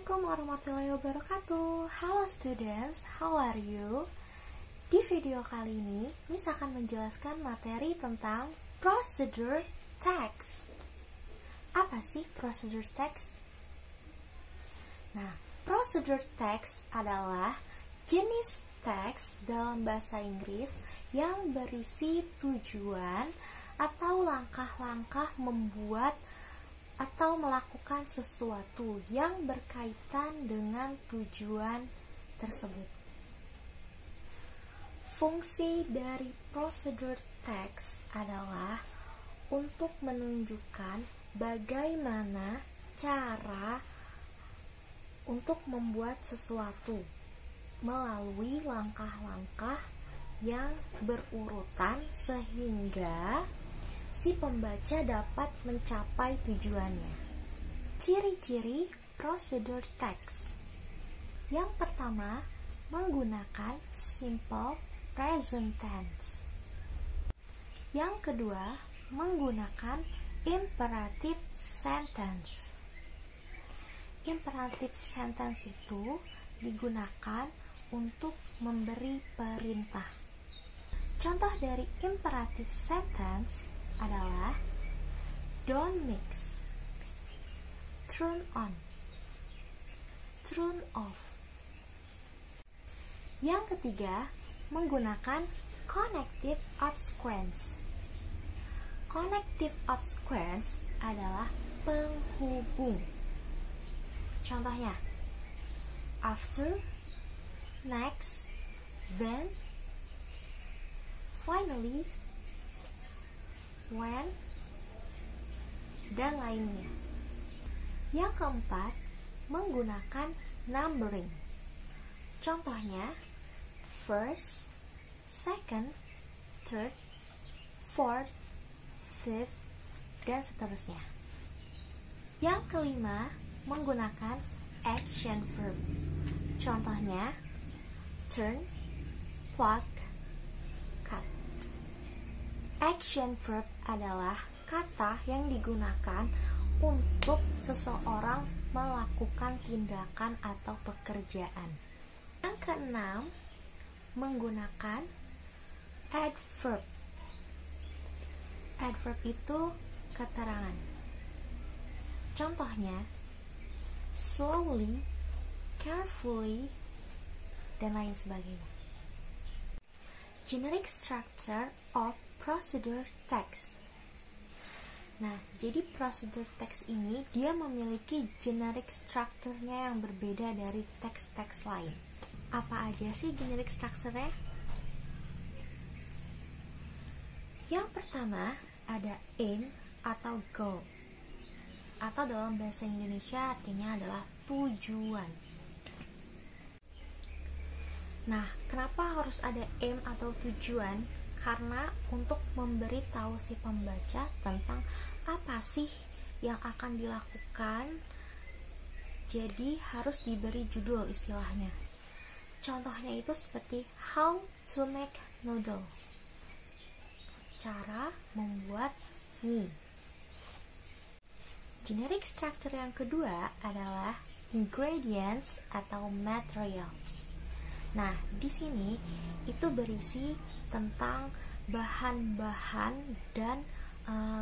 Assalamualaikum warahmatullahi wabarakatuh. Halo students, how are you? Di video kali ini, Miss akan menjelaskan materi tentang procedure text. Apa sih procedure text? Nah, procedure text adalah jenis teks dalam bahasa Inggris yang berisi tujuan atau langkah-langkah membuat atau melakukan sesuatu yang berkaitan dengan tujuan tersebut. Fungsi dari procedure text adalah untuk menunjukkan bagaimana cara untuk membuat sesuatu melalui langkah-langkah yang berurutan sehingga si pembaca dapat mencapai tujuannya. Ciri-ciri procedure text. Yang pertama, menggunakan simple present tense. Yang kedua, menggunakan imperative sentence. Imperative sentence itu digunakan untuk memberi perintah. Contoh dari imperative sentence adalah don't mix, turn on, turn off. Yang ketiga, menggunakan connective obsequence. Connective obsequence adalah penghubung. Contohnya, after, next, then, finally, when, dan lainnya. Yang keempat, menggunakan numbering. Contohnya, first, second, third, fourth, fifth, dan seterusnya. Yang kelima, menggunakan action verb. Contohnya, turn, pluck, cut. Action verb adalah kata yang digunakan untuk seseorang melakukan tindakan atau pekerjaan. Yang keenam, menggunakan adverb. Adverb itu keterangan. Contohnya, slowly, carefully, dan lain sebagainya. Generic structure of procedure text. Nah, jadi procedure text ini dia memiliki generic structure-nya yang berbeda dari teks-teks lain. Apa aja sih generic structure-nya? Yang pertama ada aim atau goal, atau dalam bahasa Indonesia artinya adalah tujuan. Nah, kenapa harus ada aim atau tujuan? Karena untuk memberi tahu si pembaca tentang apa sih yang akan dilakukan, jadi harus diberi judul istilahnya. Contohnya itu seperti how to make noodle, cara membuat mie. Generic structure yang kedua adalah ingredients atau materials. Nah, di sini itu berisi tentang bahan-bahan dan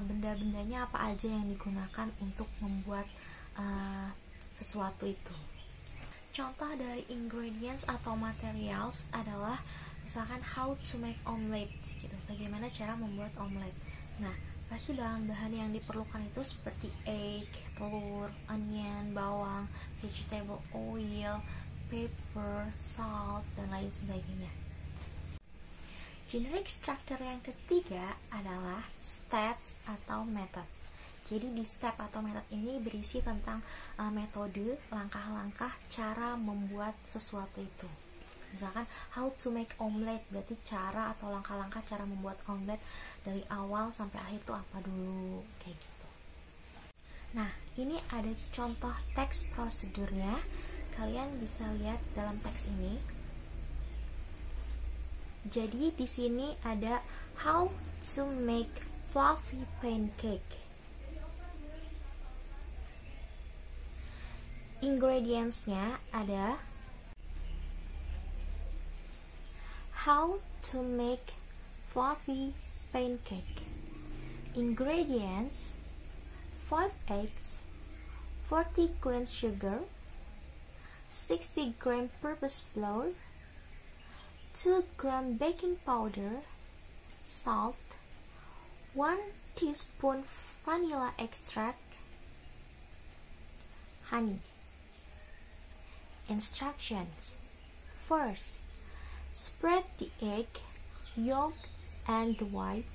benda-bendanya apa aja yang digunakan untuk membuat sesuatu itu. Contoh dari ingredients atau materials adalah misalkan how to make omelette gitu. Bagaimana cara membuat omelet. Nah, pasti bahan-bahan yang diperlukan itu seperti egg, telur, onion, bawang, vegetable oil, pepper, salt, dan lain sebagainya. Generic structure yang ketiga adalah steps atau method. Jadi di step atau method ini berisi tentang metode, langkah-langkah, cara membuat sesuatu itu. Misalkan how to make omelette, berarti cara atau langkah-langkah cara membuat omelette dari awal sampai akhir itu apa dulu, kayak gitu. Nah, ini ada contoh teks prosedurnya. Kalian bisa lihat dalam teks ini. Jadi di sini ada how to make fluffy pancake. Ingredients-nya ada how to make fluffy pancake. Ingredients: 5 eggs, 40 gram sugar, 60 gram purpose flour, 2 gram baking powder, salt, 1 teaspoon vanilla extract, honey. Instructions: first, spread the egg yolk and the white,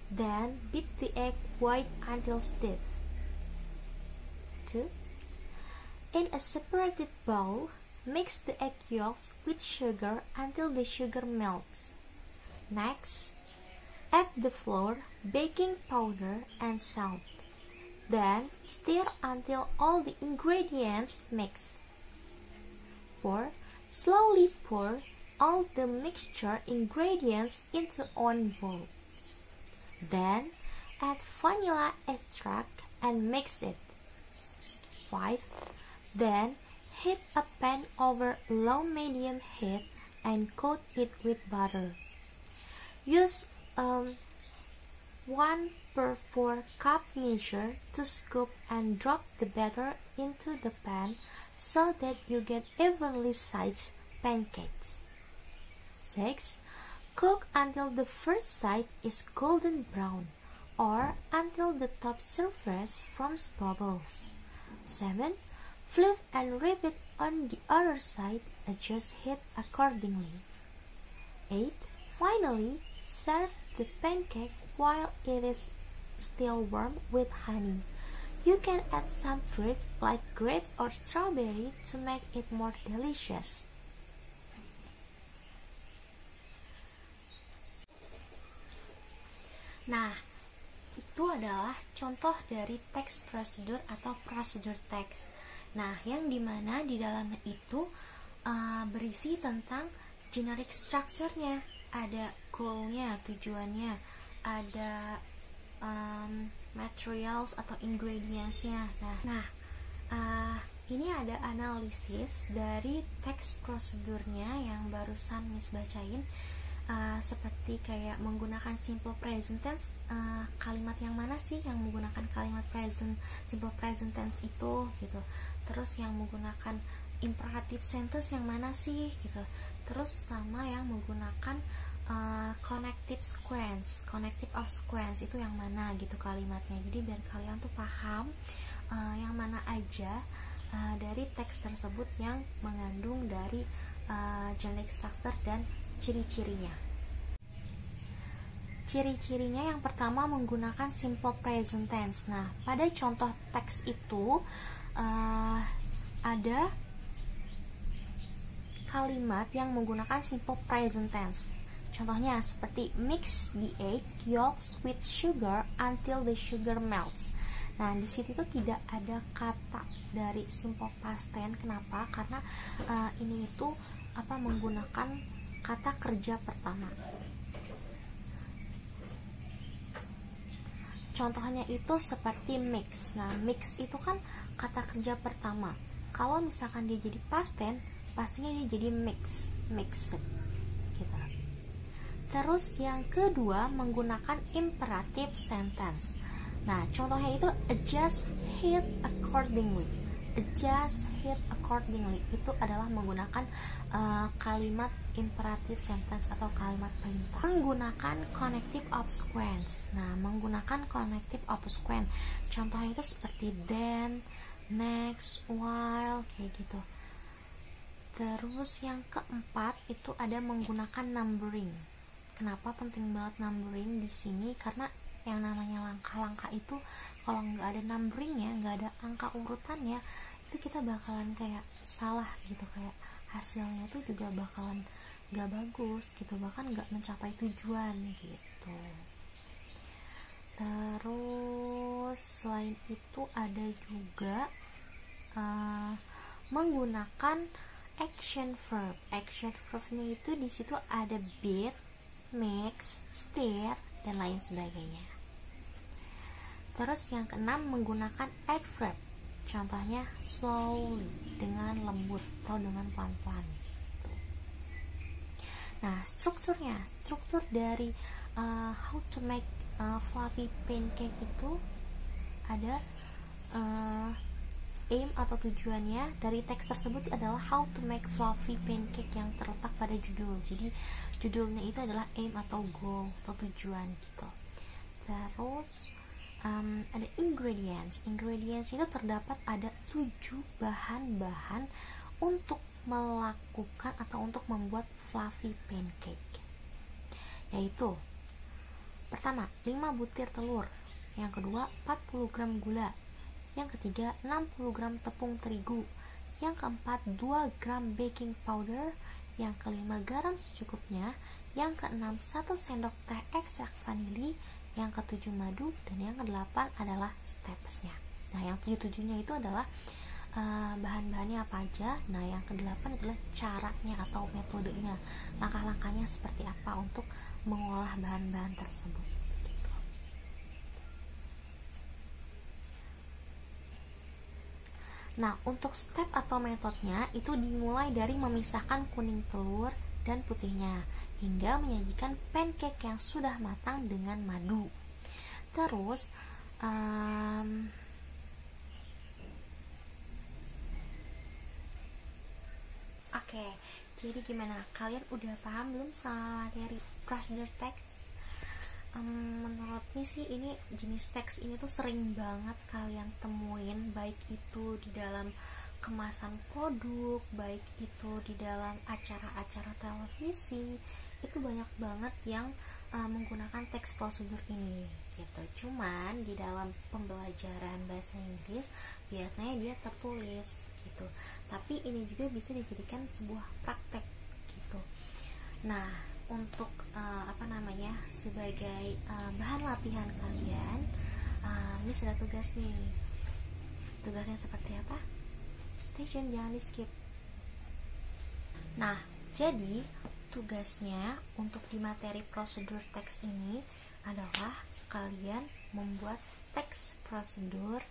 then beat the egg white until stiff. 2. In a separated bowl, mix the egg yolks with sugar until the sugar melts. Next, add the flour, baking powder, and salt. Then stir until all the ingredients mix. 4. Slowly pour all the mixture ingredients into one bowl. Then add vanilla extract and mix it. 5. Then heat a pan over low-medium heat and coat it with butter. Use 1/4 cup measure to scoop and drop the batter into the pan so that you get evenly sized pancakes. 6. Cook until the first side is golden brown or until the top surface forms bubbles. 7. Flip and repeat on the other side, adjust heat accordingly. 8. Finally, serve the pancake while it is still warm with honey. You can add some fruits like grapes or strawberry to make it more delicious. Nah, itu adalah contoh dari text procedure atau procedure text. Nah, yang dimana di dalamnya itu berisi tentang generic structure-nya, ada goal-nya, tujuannya, ada materials atau ingredients-nya. Nah, ini ada analisis dari text prosedurnya yang barusan Miss bacain. Seperti kayak menggunakan simple present tense, kalimat yang mana sih yang menggunakan kalimat simple present tense itu gitu. Terus yang menggunakan imperative sentence yang mana sih gitu. Terus sama yang menggunakan connective of sequence itu yang mana gitu kalimatnya. Jadi biar kalian tuh paham yang mana aja dari teks tersebut yang mengandung dari generic structure dan ciri-cirinya. Ciri-cirinya yang pertama menggunakan simple present tense. Nah, pada contoh teks itu ada kalimat yang menggunakan simple present tense. Contohnya seperti mix the egg yolks with sugar until the sugar melts. Nah, di situ tuh tidak ada kata dari simple past tense. Kenapa? Karena ini itu menggunakan kata kerja pertama. Contohnya itu seperti mix. Nah, mix itu kan kata kerja pertama. Kalau misalkan dia jadi past tense, pastinya dia jadi mixed gitu. Terus yang kedua menggunakan imperative sentence. Nah, contohnya itu adjust heat accordingly. Adjust heat accordingly itu adalah menggunakan kalimat imperative sentence atau kalimat perintah. Menggunakan connective of sequence. Nah, menggunakan connective of sequence. Contohnya itu seperti then, next, while, kayak gitu. Terus yang keempat itu ada menggunakan numbering. Kenapa penting banget numbering di sini? Karena yang namanya langkah-langkah itu kalau nggak ada numberingnya, nggak ada angka urutannya, itu kita bakalan kayak salah gitu, kayak hasilnya tuh juga bakalan nggak bagus gitu, bahkan nggak mencapai tujuan gitu. Terus selain itu ada juga menggunakan action verb. Action verbnya itu di situ ada beat, mix, stir, dan lain sebagainya. Terus yang keenam menggunakan adverb. Contohnya slowly, dengan lembut atau dengan pelan-pelan. Nah, struktur dari how to make fluffy pancake itu ada aim atau tujuannya dari teks tersebut adalah how to make fluffy pancake yang terletak pada judul. Jadi judulnya itu adalah aim atau goal atau tujuan gitu. Terus ada ingredients itu terdapat ada 7 bahan-bahan untuk melakukan atau untuk membuat fluffy pancake, yaitu pertama 5 butir telur, yang kedua 40 gram gula, yang ketiga 60 gram tepung terigu, yang keempat 2 gram baking powder, yang kelima garam secukupnya, yang keenam 1 sendok teh ekstrak vanili, yang ketujuh madu, dan yang kedelapan adalah stepsnya. Nah, yang tujuh-tujuhnya itu adalah bahan-bahannya apa aja. Nah, yang kedelapan adalah caranya atau metodenya, langkah-langkahnya seperti apa untuk mengolah bahan-bahan tersebut. Nah, untuk step atau metodenya itu dimulai dari memisahkan kuning telur dan putihnya hingga menyajikan pancake yang sudah matang dengan madu. Terus oke, jadi gimana? Kalian udah paham belum sama materi procedure text? Menurut nih sih ini jenis teks ini tuh sering banget kalian temuin, baik itu di dalam kemasan produk, baik itu di dalam acara-acara televisi, itu banyak banget yang menggunakan teks prosedur ini gitu. Cuman di dalam pembelajaran bahasa Inggris biasanya dia tertulis gitu, tapi ini juga bisa dijadikan sebuah praktek gitu. Nah, untuk sebagai bahan latihan kalian, ini sudah tugas nih. Tugasnya seperti apa? Stay tune, jangan di skip. Nah, jadi tugasnya untuk di materi prosedur teks ini adalah kalian membuat teks prosedur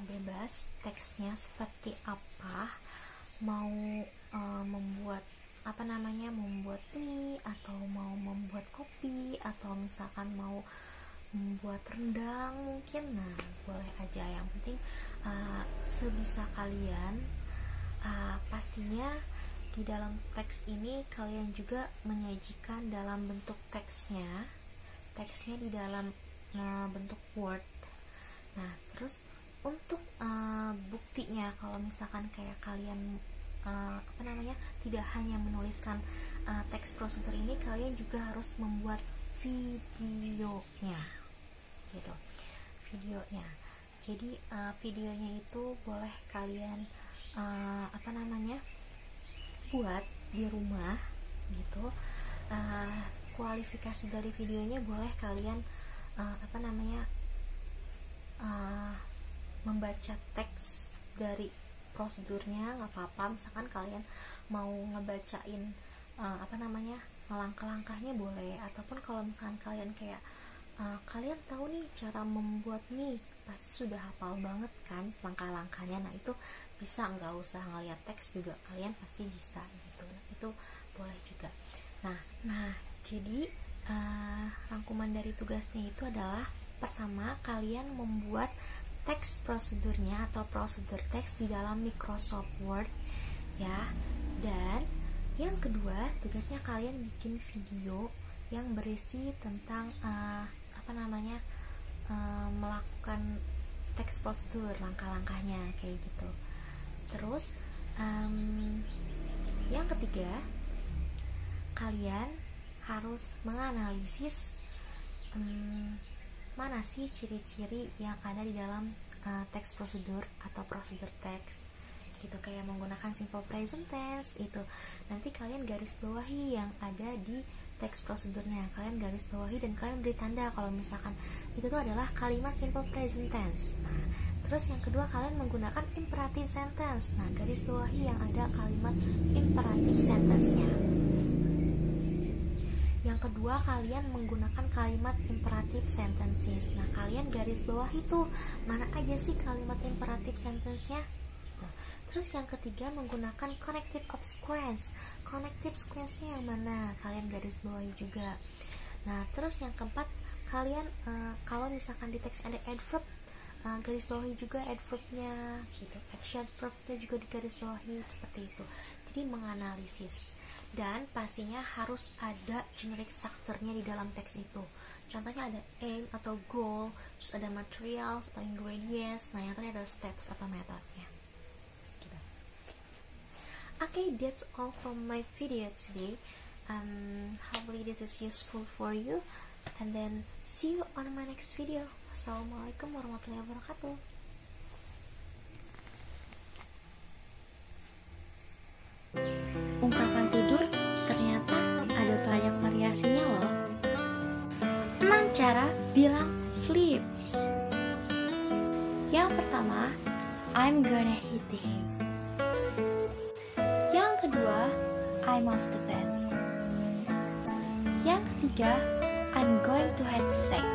bebas, teksnya seperti apa, mau membuat membuat mie, atau mau membuat kopi, atau misalkan mau membuat rendang mungkin. Nah, boleh aja, yang penting sebisa kalian. Pastinya di dalam teks ini kalian juga menyajikan dalam bentuk teksnya di dalam bentuk word. Nah, terus untuk buktinya, kalau misalkan kayak kalian tidak hanya menuliskan teks prosedur ini, kalian juga harus membuat videonya gitu. Jadi videonya itu boleh kalian buat di rumah gitu. Kualifikasi dari videonya boleh kalian membaca teks dari prosedurnya, nggak apa-apa. Misalkan kalian mau ngebacain langkah-langkahnya boleh, ataupun kalau misalkan kalian kayak kalian tahu nih cara membuat mie, pasti sudah hafal banget kan langkah-langkahnya. Nah, itu bisa, nggak usah ngeliat teks juga kalian pasti bisa gitu. Itu boleh juga. Nah jadi rangkuman dari tugasnya itu adalah, pertama, kalian membuat teks prosedurnya atau prosedur teks di dalam Microsoft Word ya. Dan yang kedua, tugasnya kalian bikin video yang berisi tentang melakukan teks prosedur, langkah-langkahnya kayak gitu. Terus yang ketiga, kalian harus menganalisis mana sih ciri-ciri yang ada di dalam teks prosedur atau prosedur teks gitu. Kayak menggunakan simple present tense itu, nanti kalian garis bawahi yang ada di teks prosedurnya, kalian garis bawahi dan kalian beri tanda kalau misalkan itu tuh adalah kalimat simple present tense. Nah, terus yang kedua, kalian menggunakan imperative sentence. Nah, garis bawahi yang ada kalimat imperative sentence-nya. Yang kedua, kedua, kalian menggunakan kalimat imperative sentences. Nah, kalian garis bawah itu mana aja sih kalimat imperative sentence-nya. Terus yang ketiga, menggunakan connective sequence. Connective sequence-nya yang mana? Kalian garis bawahi juga. Nah, terus yang keempat, kalian kalau misalkan di teks ada adverb, garis bawahi juga adverb-nya gitu. Action verb-nya juga di garis bawahi seperti itu. Jadi menganalisis. Dan pastinya harus ada generic structure-nya di dalam teks itu. Contohnya ada aim atau goal, terus ada materials atau ingredients. Nah, yang tadi ada steps atau metodenya. Okay, that's all from my video today. Hopefully this is useful for you. And then see you on my next video. Wassalamualaikum warahmatullahi wabarakatuh. Ungkapan tidur ternyata ada banyak variasinya loh. 6 cara bilang sleep. Yang pertama, I'm gonna hit the hay. Yang kedua, I'm off the bed. Yang ketiga, I'm going to have sex.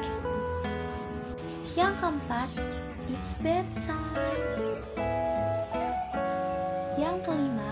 Yang keempat, it's bedtime. Yang kelima,